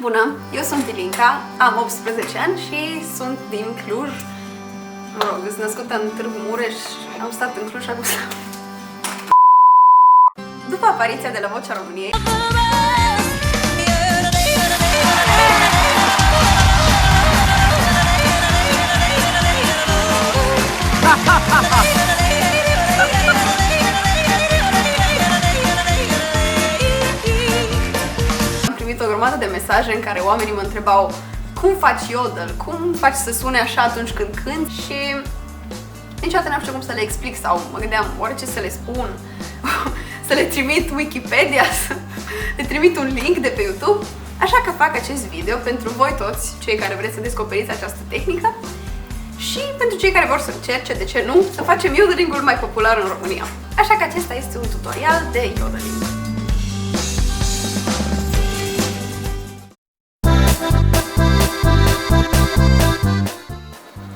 Bună, eu sunt Ilinca, am 18 ani și sunt din Cluj. Mă rog, sunt născută în Târgu Mureș, am stat în Cluj acum. După apariția de la Vocea României, am primit o grămadă de mesaje în care oamenii mă întrebau cum faci yodel, cum faci să sune așa atunci când cânti și niciodată n-am știut cum să le explic sau mă gândeam oare ce să le spun, să le trimit Wikipedia, să le trimit un link de pe YouTube. Așa că fac acest video pentru voi toți, cei care vreți să descoperiți această tehnică și pentru cei care vor să încerce, de ce nu, să facem yodeling-ul mai popular în România. Așa că acesta este un tutorial de yodeling.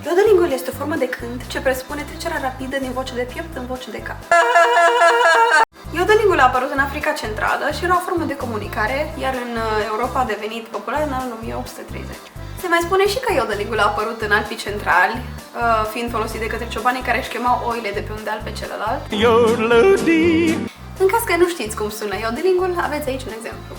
Yodeling-ul este o formă de cânt ce presupune trecerea rapidă din voce de piept în voce de cap. Yodeling-ul a apărut în Africa Centrală și era o formă de comunicare, iar în Europa a devenit popular în anul 1830. Se mai spune și că yodeling-ul a apărut în Alpii Centrali, fiind folosit de către ciobanii care își chemau oile de pe un deal pe celălalt. În caz că nu știți cum sună yodeling-ul, aveți aici un exemplu.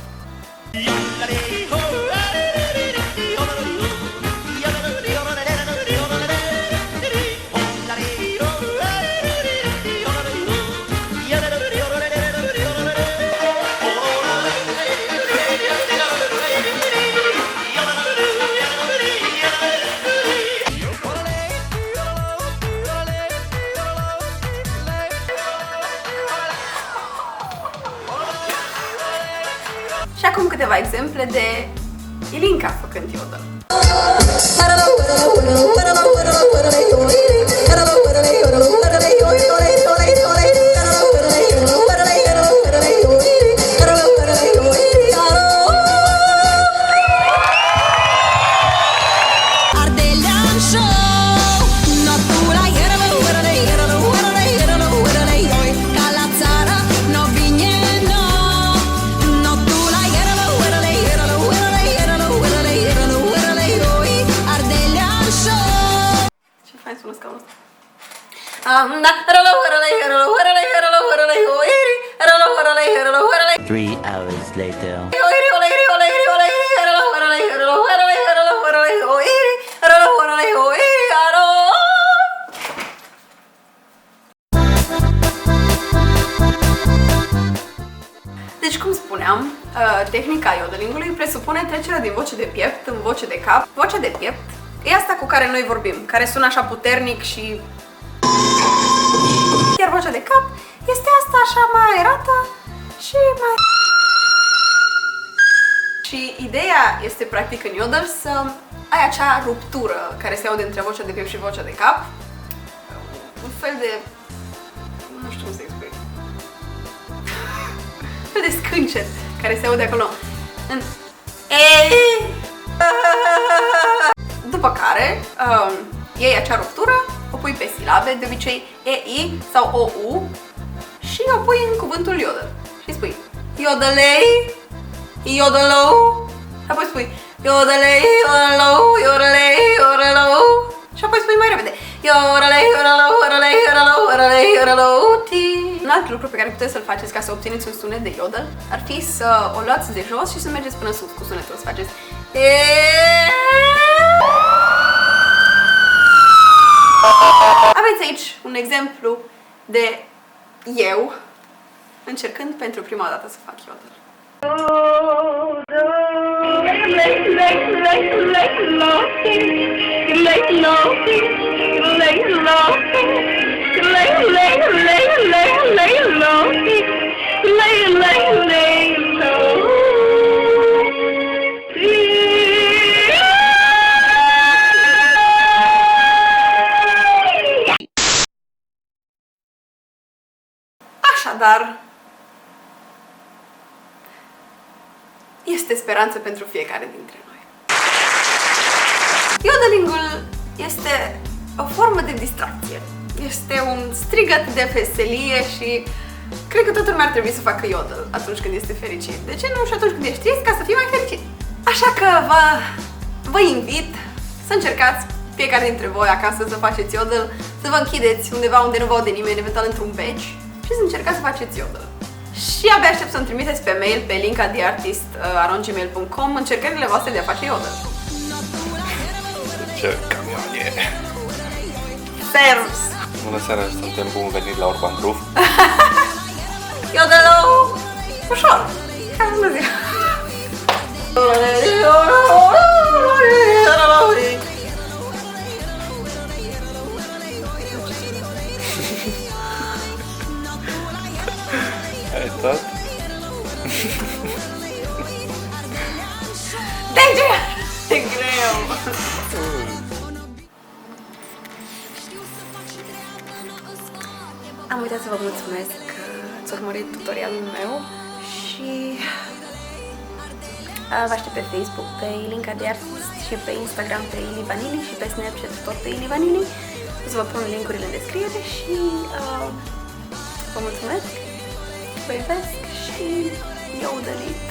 Și acum câteva exemple de Ilinca făcând yodel. Three hours later. Deci, cum spuneam, tehnica yodelingului presupune trecerea din voce de piept în voce de cap. Vocea de piept e asta cu care noi vorbim, care sună așa puternic și... Iar vocea de cap este asta așa mai aerată și mai... Și ideea este practic în yodel să ai acea ruptură care se aude între vocea de piept și vocea de cap. Un fel de... nu știu cum să explic. Un fel de scâncet care se aude acolo. În... După care iei acea ruptură, o pui pe silabe, de obicei E-I sau O-U și o pui în cuvântul yodel. Și spui yodelei, yodelou, și apoi spui yodelei, yodelou, yodelei, yodelou și apoi spui mai repede yodelei, yodelou, yodelei, yodelou, yodelei, yodelou, ti. Un alt lucru pe care puteți să-l faceți ca să obțineți un sunet de yodel ar fi să o luați de jos și să mergeți până sus cu sunetul, să faceți Aveți aici un exemplu de eu încercând pentru prima dată să fac yodel. Așadar, este speranță pentru fiecare dintre noi. Yodelingul este o formă de distracție. Este un strigăt de veselie și cred că toată lumea ar trebui să facă yodel atunci când este fericit. De ce nu și atunci când ești trist, ca să fii mai fericit? Așa că vă invit să încercați fiecare dintre voi acasă să faceți yodel, să vă închideți undeva unde nu vă aude nimeni, eventual într-un beci, și să încercați să faceți yodel. Și abia aștept să-mi trimiteți pe mail pe linkatheartist@gmail.com încercările voastre de a face yodel. Ce camioane! Servus! Bună seara, suntem bun venit la Urban Groove. Yodelul ușor! Hai, bună ziua! Ai tot? De ce? E greu! Am uitat să vă mulțumesc că ați urmărit tutorialul meu și vă aștept pe Facebook pe Linkatheartist și pe Instagram pe Ili Vanili și pe Snapchat tot pe Ili Vanili. O să vă pun linkurile în descriere și vă mulțumesc, vă iubesc și yodelit!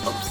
Ups!